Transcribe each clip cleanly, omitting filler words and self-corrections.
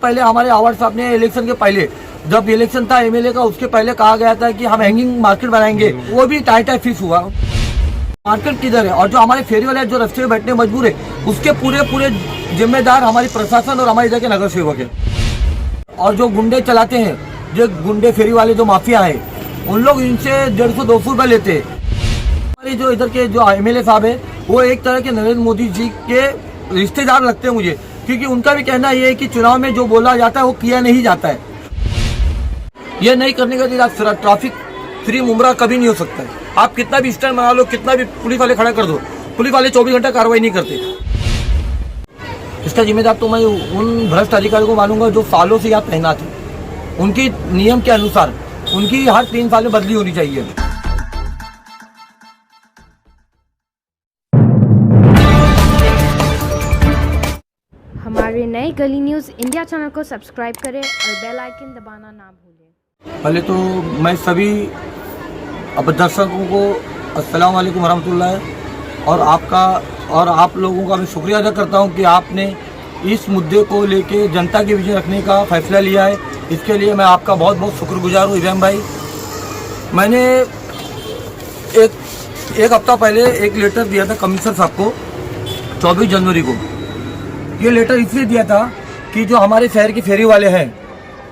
पहले हमारे आवाज साहब ने इलेक्शन के पहले, जब इलेक्शन था एमएलए का, उसके पहले कहा गया था कि हम हैंगिंग मार्केट बनाएंगे, वो भी टाइट फिक्स हुआ। मार्केट किधर है? और जो हमारे फेरी वाले जो रास्ते में बैठने मजबूर है, उसके पूरे जिम्मेदार हमारी प्रशासन और हमारे इधर के नगर सेवक है। और जो गुंडे चलाते हैं, जो गुंडे फेरी वाले जो माफिया है, उन लोग इनसे 150-200 रुपए लेते हैं। हमारे जो इधर के जो एमएलए साहब है, वो एक तरह के नरेंद्र मोदी जी के रिश्तेदार लगते हैं मुझे, क्योंकि उनका भी कहना ये है कि चुनाव में जो बोला जाता है वो किया नहीं जाता है। ये नहीं करने का दिन ट्रैफिक फ्री मुमरा कभी नहीं हो सकता है। आप कितना भी स्टैंड बना लो, कितना भी पुलिस वाले खड़ा कर दो, पुलिस वाले 24 घंटा कार्रवाई नहीं करते। इसका जिम्मेदार तो मैं उन भ्रष्ट अधिकारियों को मानूंगा जो सालों से यहाँ तैनात है। उनकी नियम के अनुसार उनकी हर 3 साल में बदली होनी चाहिए। हमारे नए गली न्यूज़ इंडिया चैनल को सब्सक्राइब करें और बेल आइकन दबाना ना भूलें। पहले तो मैं सभी अब दर्शकों को अस्सलाम वालेकुम वरहमतुल्लाह और आप लोगों का मैं शुक्रिया अदा करता हूं कि आपने इस मुद्दे को लेके जनता के बीच रखने का फैसला लिया है। इसके लिए मैं आपका बहुत बहुत शुक्रगुजार हूं इब्राहिम भाई। मैंने एक हफ्ता पहले एक लेटर दिया था कमिश्नर साहब को 24 जनवरी को। ये लेटर इसलिए दिया था कि जो हमारे शहर के फेरी वाले हैं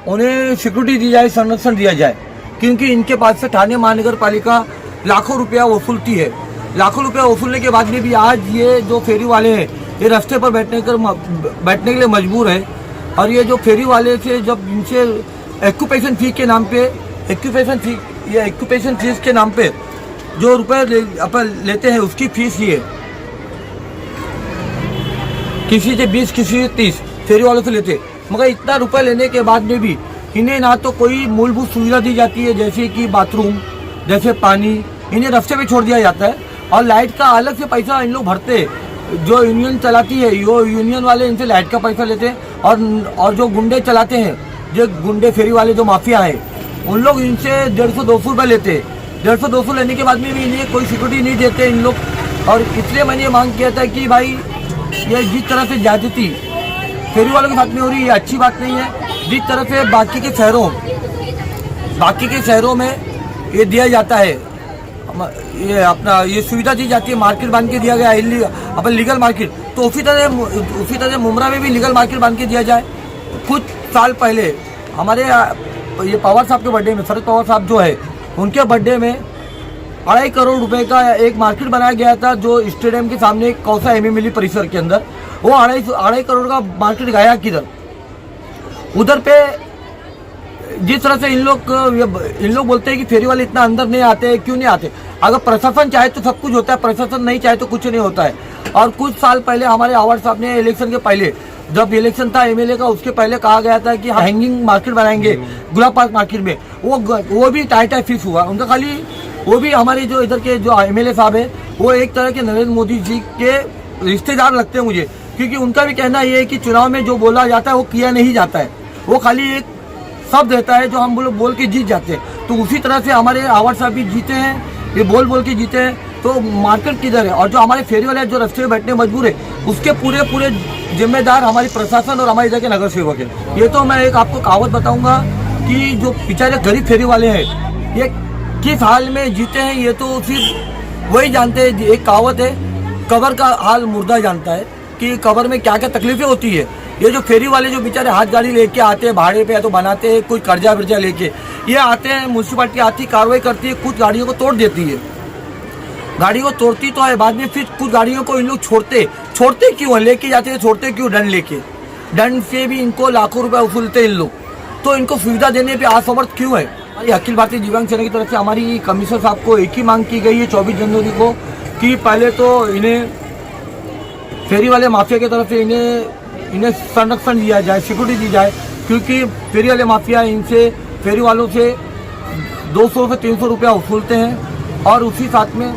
उन्हें सिक्योरिटी दी जाए, संरक्षण दिया जाए, क्योंकि इनके पास से थाने महानगर पालिका लाखों रुपया वसूलती है। लाखों रुपया वसूलने के बाद में भी आज ये जो फेरी वाले हैं ये रास्ते पर बैठने के लिए मजबूर है। और ये जो फेरी वाले से जब इनसे एक्यूपेशन फी के नाम पे एक्यूपेशन फीस के नाम पे जो रुपए लेते हैं उसकी फीस ही है, किसी से 20 किसी से 30 फेरी वालों से लेते। मगर इतना रुपए लेने के बाद में भी इन्हें ना तो कोई मूलभूत सुविधा दी जाती है, जैसे कि बाथरूम, जैसे पानी, इन्हें रास्ते पे छोड़ दिया जाता है। और लाइट का अलग से पैसा इन लोग भरते हैं। जो यूनियन चलाती है, यो यूनियन वाले इनसे लाइट का पैसा लेते हैं। और जो गुंडे चलाते हैं, जो गुंडे फेरी वाले जो माफिया है, उन लोग इनसे 150-200 रुपये लेते हैं। 150-200 लेने के बाद में भी इन्हें कोई सिक्योरिटी नहीं देते इन लोग। और इसलिए मैंने ये मांग किया था कि भाई ये जिस तरह से ज्यादती फेरी वालों के साथ में हो रही है, ये अच्छी बात नहीं है। जिस तरह से बाकी के शहरों में ये दिया जाता है, ये सुविधा दी जाती है, मार्केट बांध के दिया गया अपन लीगल मार्केट, तो उसी तरह मुमरा में भी लीगल मार्केट बांध के दिया जाए। कुछ साल पहले हमारे ये पवार साहब के बर्थडे में, शरद पवार साहब जो है, उनके बर्थडे में 2.5 करोड़ रुपए का एक मार्केट बनाया गया था, जो स्टेडियम के सामने कौसा एमएमएलए परिसर के अंदर। वो 2.5 करोड़ का मार्केट गया किधर? उधर पे जिस तरह से इन लोग बोलते हैं कि फेरी वाले इतना अंदर नहीं आते, क्यों नहीं आते? अगर प्रशासन चाहे तो सब कुछ होता है, प्रशासन नहीं चाहे तो कुछ नहीं होता है। और कुछ साल पहले हमारे आवाज साहब ने इलेक्शन के पहले, जब इलेक्शन था एमएलए का, उसके पहले कहा गया था कि हैंगिंग मार्केट बनाएंगे गुलाब पार्क मार्केट में, वो भी टाइट फिक्स हुआ उनका। खाली वो भी हमारे जो इधर के जो एमएलए साहब है, वो एक तरह के नरेंद्र मोदी जी के रिश्तेदार लगते हैं मुझे, क्योंकि उनका भी कहना ये है कि चुनाव में जो बोला जाता है वो किया नहीं जाता है। वो खाली एक शब्द रहता है जो हम बोल के जीत जाते हैं। तो उसी तरह से हमारे आवाज साहब भी जीते हैं, ये बोल के जीते हैं। तो मार्केट किधर है? और जो हमारे फेरी वाले जो रास्ते में बैठने मजबूर है, उसके पूरे जिम्मेदार हमारी प्रशासन और हमारे इधर के नगर सेवक है। ये तो मैं एक आपको कहावत बताऊंगा कि जो बेचारे गरीब फेरी वाले हैं ये किस हाल में जीते हैं, ये तो सिर्फ वही जानते हैं। एक कहावत है, कब्र का हाल मुर्दा जानता है, कि कब्र में क्या क्या तकलीफें होती है। ये जो फेरी वाले जो बेचारे हाथ गाड़ी लेके आते हैं, भाड़े पे या तो बनाते हैं, कोई कर्जा वर्जा लेके ये आते हैं, म्यूनसिपालिटी आती कार्रवाई करती है, कुछ गाड़ियों को तोड़ देती है। गाड़ी को तोड़ती तो है, बाद में फिर कुछ गाड़ियों को इन लोग छोड़ते क्यों है? लेके जाते हैं, छोड़ते क्यों? दंड लेके, दंड से भी इनको लाखों रुपए वसूलते इन लोग। तो इनको सुविधा देने पे असमर्थ क्यों है? हमारी अखिल भारतीय दिव्यांग सेना की तरफ से हमारी कमिश्नर साहब को एक ही मांग की गई है 24 जनवरी को, कि पहले तो इन्हें फेरी वाले माफिया की तरफ से इन्हें संरक्षण दिया जाए, सिक्योरिटी दी जाए, क्योंकि फेरी वाले माफिया इनसे फेरी वालों से 200 से 300 रुपया वसूलते हैं। और उसी साथ में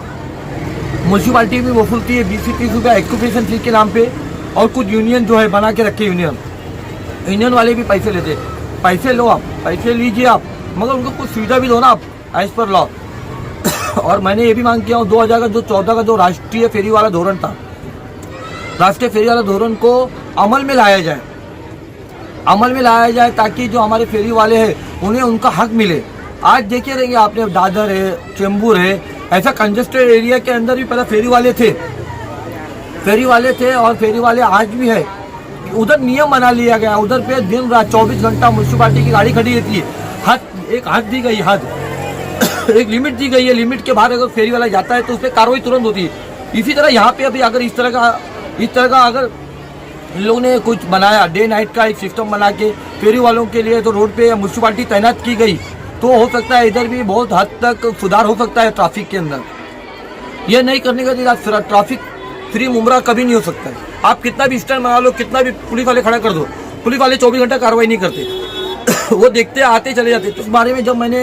म्यूनसिपालिटी भी वसूलती है 20 से 30 रुपया एक्यूपेशन फी के नाम पे। और कुछ यूनियन जो है बना के रखे, यूनियन वाले भी पैसे लेते। पैसे लो आप, पैसे लीजिए आप, मगर उनको कुछ सुविधा भी दो ना आप, एज पर लॉ। और मैंने ये भी मांग किया हूँ 2014 का जो राष्ट्रीय फेरी वाला धोरण था, राष्ट्रीय फेरी वाला धोरण को अमल में लाया जाए। अमल में लाया जाए ताकि जो हमारे फेरी वाले हैं उन्हें उनका हक मिले। आज देखिए रहेंगे आपने दादर है, चेंबूर है, ऐसा कंजेस्टेड एरिया के अंदर भी पहले फेरी वाले थे और फेरी वाले आज भी है। उधर नियम बना लिया गया, उधर पे दिन रात 24 घंटा म्यूनसिपालिटी की गाड़ी खड़ी रहती है। एक हद दी गई, एक लिमिट दी गई है। लिमिट के बाहर अगर फेरी वाला जाता है तो उस पर कार्रवाई तुरंत होती है। इसी तरह यहाँ पे अभी अगर इस तरह का अगर इन लोगों ने कुछ बनाया, डे नाइट का एक सिस्टम बना के फेरी वालों के लिए तो रोड पे म्यूनसिपालिटी तैनात की गई, तो हो सकता है इधर भी बहुत हद तक सुधार हो सकता है ट्रैफिक के अंदर। ये नहीं करने का ट्रैफिक फ्री मुमरा कभी नहीं हो सकता है। आप कितना भी स्टैंड बना लो, कितना भी पुलिस वाले खड़ा कर दो, पुलिस वाले 24 घंटा कार्रवाई नहीं करते। वो देखते आते चले जाते। तो इस बारे में जब मैंने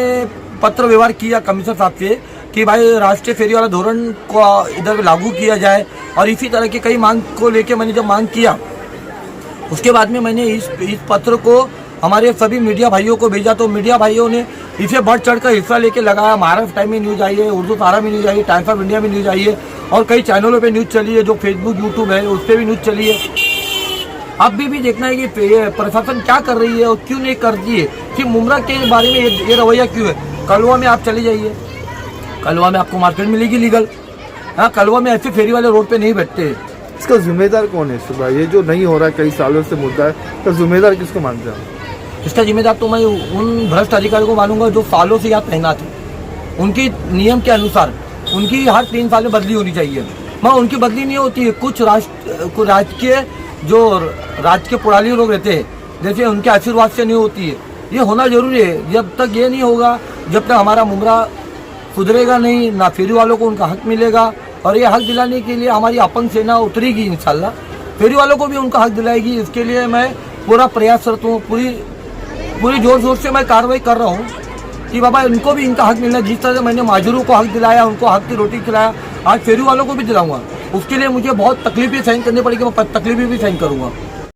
पत्र व्यवहार किया कमिश्नर साहब से कि भाई राष्ट्रीय फेरी वाला धोरण को इधर लागू किया जाए, और इसी तरह की कई मांग को लेके मैंने जब मांग किया, उसके बाद में मैंने इस पत्र को हमारे सभी मीडिया भाइयों को भेजा। तो मीडिया भाइयों ने इसे बढ़ चढ़ कर हिस्सा लेके लगाया। महाराष्ट्र टाइम में न्यूज़ आई है, उर्दू तारा में न्यूज़ आई है, टाइम्स ऑफ इंडिया में न्यूज़ आई है, और कई चैनलों पे न्यूज़ चली है, जो फेसबुक यूट्यूब है उस पर भी न्यूज़ चली है। अब भी देखना है कि प्रशासन क्या कर रही है और क्यों नहीं करती है, कि मुमरा के बारे में ये रवैया क्यों है। कलवा में आप चले जाइए, कलवा में आपको मार्केट मिलेगी लीगल। हाँ, कलवा में ऐसे फेरी वाले रोड पे नहीं बैठते। इसका जिम्मेदार कौन है सुबह? ये जो नहीं हो रहा है कई सालों से मुद्दा है, तो जिम्मेदार किसको मानते हैं? इसका जिम्मेदार तो मैं उन भ्रष्ट अधिकारियों को मानूंगा जो सालों से यहाँ तैनात है। उनकी नियम के अनुसार उनकी हर 3 साल में बदली होनी चाहिए। मगर उनकी बदली नहीं होती है। कुछ राजकीय पुरानी लोग रहते हैं, जैसे उनके आशीर्वाद से नहीं होती है। ये होना जरूरी है। जब तक ये नहीं होगा, जब तक हमारा मुमरा सुधरेगा नहीं, ना फेरी वालों को उनका हक मिलेगा। और ये हक दिलाने के लिए हमारी अपंग सेना उतरेगी इंशाल्लाह, फेरी वालों को भी उनका हक दिलाएगी। इसके लिए मैं पूरा प्रयासरत हूँ, पूरी जोर शोर से मैं कार्रवाई कर रहा हूँ कि बाबा इनको भी इनका हक मिलना। जिस तरह से मैंने माजूरों को हक दिलाया, उनको हक की रोटी खिलाया, आज फेरी वालों को भी दिलाऊंगा। उसके लिए मुझे बहुत तकलीफें सहन करनी पड़ेगी, मैं तकलीफें भी सहन करूँगा।